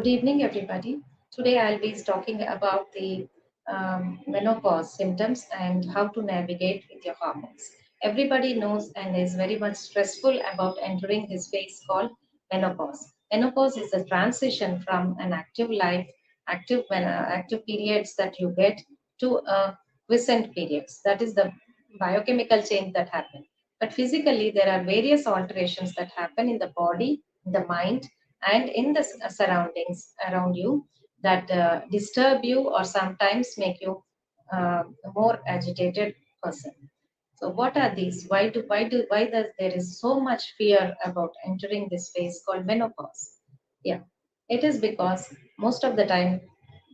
Good evening, everybody. Today I'll be talking about the menopause symptoms and how to navigate with your hormones. Everybody knows and is very much stressful about entering this phase called menopause. Menopause is a transition from an active life, active periods that you get to a quiescent periods. That is the biochemical change that happen. But physically, there are various alterations that happen in the body, in the mind, and in the surroundings around you that disturb you or sometimes make you a more agitated person. So what are these? Why does there is so much fear about entering this phase called menopause? Yeah, it is because most of the time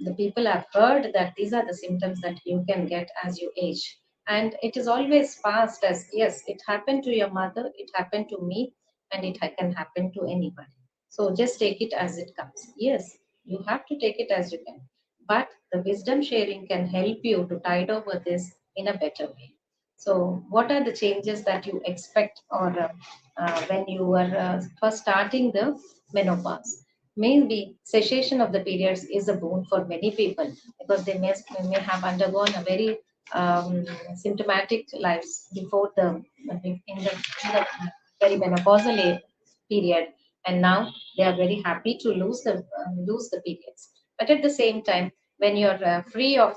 the people have heard that these are the symptoms that you can get as you age. And it is always passed as yes, it happened to your mother, it happened to me, and it can happen to anybody. So just take it as it comes. Yes, you have to take it as you can. But the wisdom sharing can help you to tide over this in a better way. So, what are the changes that you expect or when you were first starting the menopause? Maybe cessation of the periods is a boon for many people because may have undergone a very symptomatic lives before the very menopausal period, and now they are very happy to lose the periods. But at the same time, when you're free of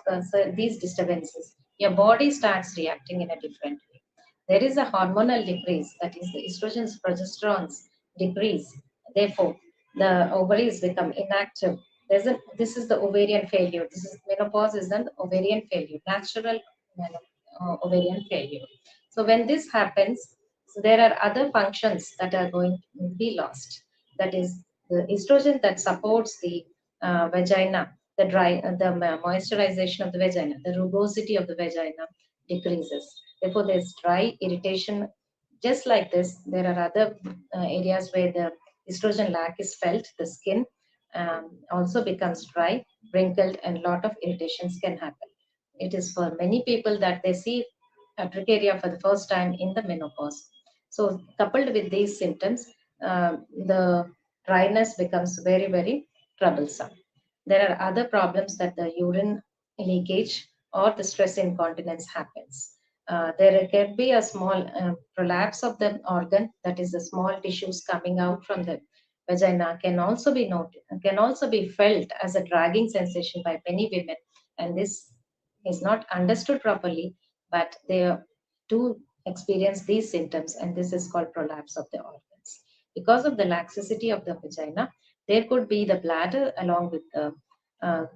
these disturbances, your body starts reacting in a different way. There is a hormonal decrease, that is, the estrogens, progesterones decrease. Therefore, the ovaries become inactive. This is the ovarian failure. This is menopause is an ovarian failure, natural ovarian failure. So when this happens, so there are other functions that are going to be lost. That is the estrogen that supports the vagina, the moisturization of the vagina, the rugosity of the vagina decreases. Therefore, there's dry irritation. Just like this, there are other areas where the estrogen lack is felt. The skin also becomes dry, wrinkled, and lot of irritations can happen. It is for many people that they see urticaria for the first time in the menopause. So, coupled with these symptoms, the dryness becomes very, very troublesome. There are other problems that the urine leakage or the stress incontinence happens. There can be a small prolapse of the organ, that is the small tissues coming out from the vagina can also be felt as a dragging sensation by many women, and this is not understood properly, but they do experience these symptoms, and this is called prolapse of the organs. Because of the laxity of the vagina, there could be the bladder along with the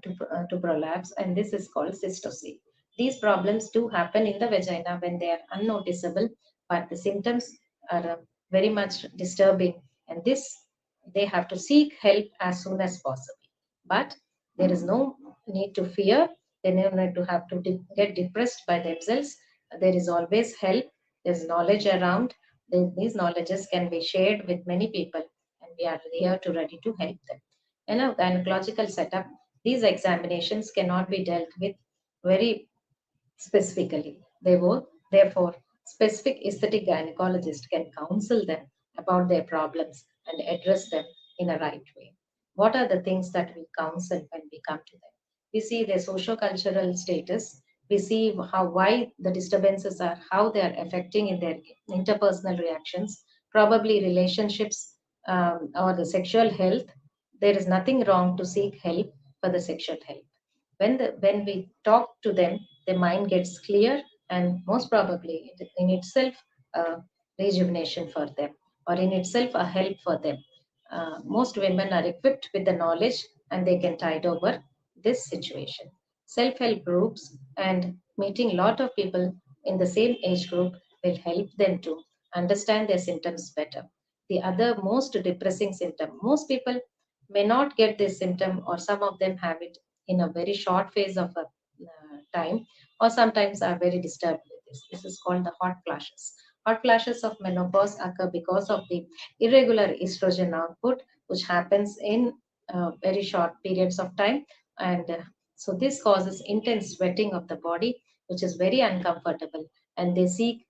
to prolapse, and this is called cystoscopy. These problems do happen in the vagina when they are unnoticeable, but the symptoms are very much disturbing, and this they have to seek help as soon as possible. But there is no need to fear. They don't need to have to get depressed by themselves. There is always help. There's knowledge around. These knowledges can be shared with many people, and we are here to ready to help them. In a gynecological setup, these examinations cannot be dealt with very specifically. Therefore, specific aesthetic gynecologist can counsel them about their problems and address them in a right way. What are the things that we counsel when we come to them? We see their socio-cultural status. We see why the disturbances are, how they are affecting in their interpersonal reactions, probably relationships or the sexual health. There is nothing wrong to seek help for the sexual health. When we talk to them, their mind gets clear, and most probably it in itself a rejuvenation for them, or in itself a help for them. Most women are equipped with the knowledge, and they can tide over this situation. Self-help groups and meeting a lot of people in the same age group will help them to understand their symptoms better. The other most depressing symptom, most people may not get this symptom, or some of them have it in a very short phase of a time, or sometimes are very disturbed with this. This is called the hot flashes. Hot flashes of menopause occur because of the irregular estrogen output, which happens in very short periods of time. And so this causes intense sweating of the body, which is very uncomfortable, and they seek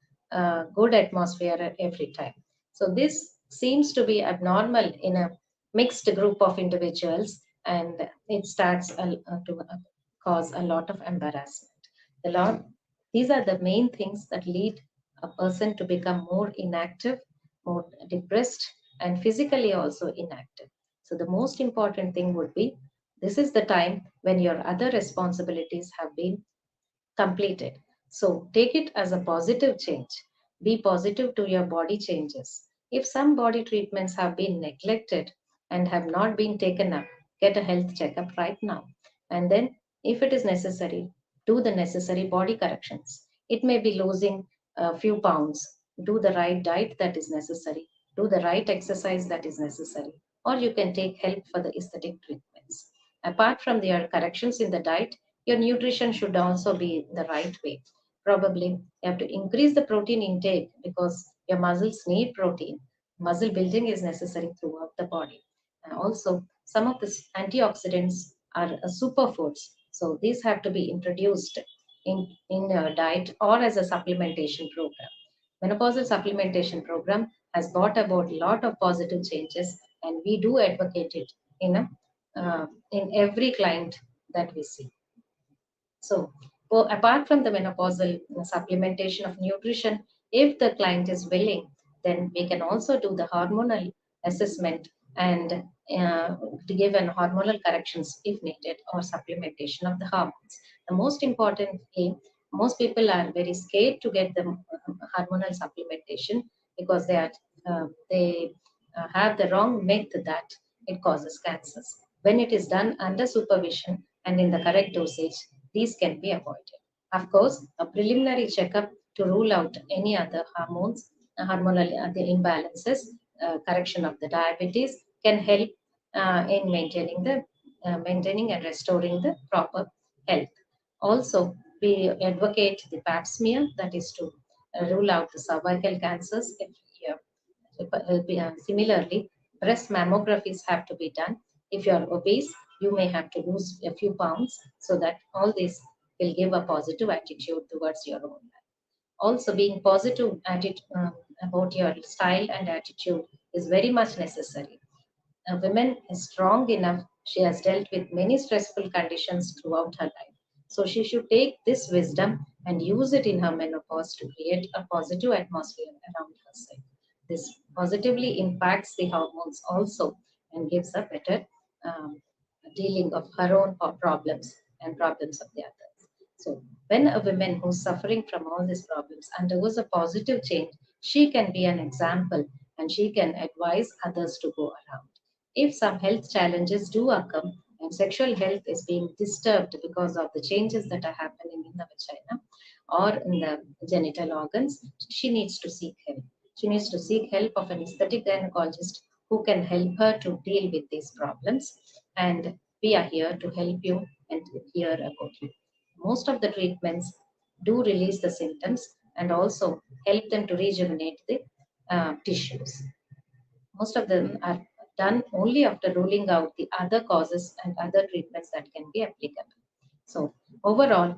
good atmosphere at every time. So this seems to be abnormal in a mixed group of individuals, and it starts to cause a lot of embarrassment. The lot, these are the main things that lead a person to become more inactive, more depressed, and physically also inactive. So the most important thing would be this is the time when your other responsibilities have been completed. So take it as a positive change. Be positive to your body changes. If some body treatments have been neglected and have not been taken up, get a health checkup right now. And then, if it is necessary, do the necessary body corrections. It may be losing a few pounds. Do the right diet that is necessary. Do the right exercise that is necessary. Or you can take help for the aesthetic treatments. Apart from their corrections in the diet, your nutrition should also be the right way. Probably you have to increase the protein intake because your muscles need protein. Muscle building is necessary throughout the body. And also, some of the antioxidants are superfoods. So these have to be introduced in your diet or as a supplementation program. Menopausal supplementation program has brought about a lot of positive changes, and we do advocate it in every client that we see. So, apart from the menopausal supplementation of nutrition, if the client is willing, then we can also do the hormonal assessment and to give an hormonal corrections if needed or supplementation of the hormones. The most importantly, most people are very scared to get the hormonal supplementation because they have the wrong myth that it causes cancers. When it is done under supervision and in the correct dosage, these can be avoided. Of course, a preliminary checkup to rule out any other hormones, hormonal the imbalances, correction of the diabetes can help in maintaining and restoring the proper health. Also, we advocate the pap smear, that is to rule out the cervical cancers every year. Similarly, breast mammographies have to be done. If you are obese, you may have to lose a few pounds so that all this will give a positive attitude towards your own life. Also, being positive about your style and attitude is very much necessary. A woman is strong enough. She has dealt with many stressful conditions throughout her life. So she should take this wisdom and use it in her menopause to create a positive atmosphere around herself. This positively impacts the hormones also and gives a better um, dealing of her own problems and problems of the others. So, when a woman who's suffering from all these problems undergoes a positive change, she can be an example and she can advise others to go around. If some health challenges do occur and sexual health is being disturbed because of the changes that are happening in the vagina or in the genital organs, she needs to seek help. She needs to seek help of an aesthetic gynecologist who can help her to deal with these problems. And we are here to help you and to hear about you. Most of the treatments do release the symptoms and also help them to rejuvenate the tissues. Most of them are done only after ruling out the other causes and other treatments that can be applicable. So, overall,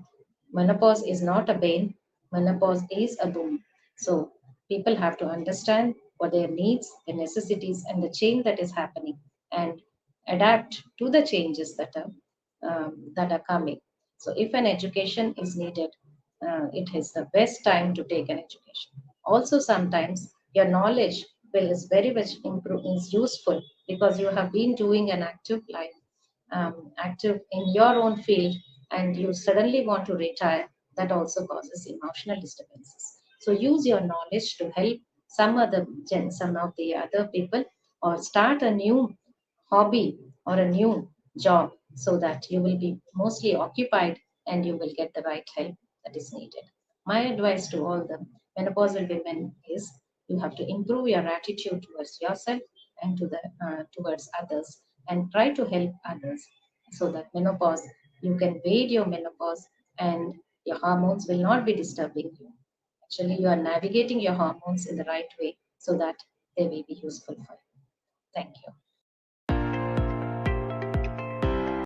menopause is not a bane, menopause is a boom. So, people have to understand what their needs, their necessities, and the change that is happening and adapt to the changes that are coming. So, if an education is needed, it is the best time to take an education. Also, sometimes your knowledge will is very much is useful because you have been doing an active life, active in your own field, and you suddenly want to retire. That also causes emotional disturbances. So use your knowledge to help some of the other people, or start a new hobby or a new job so that you will be mostly occupied and you will get the right help that is needed. My advice to all the menopausal women is you have to improve your attitude towards yourself and towards others and try to help others so that menopause you can wait your menopause and your hormones will not be disturbing you. Actually, you are navigating your hormones in the right way so that they will be useful for you. Thank you.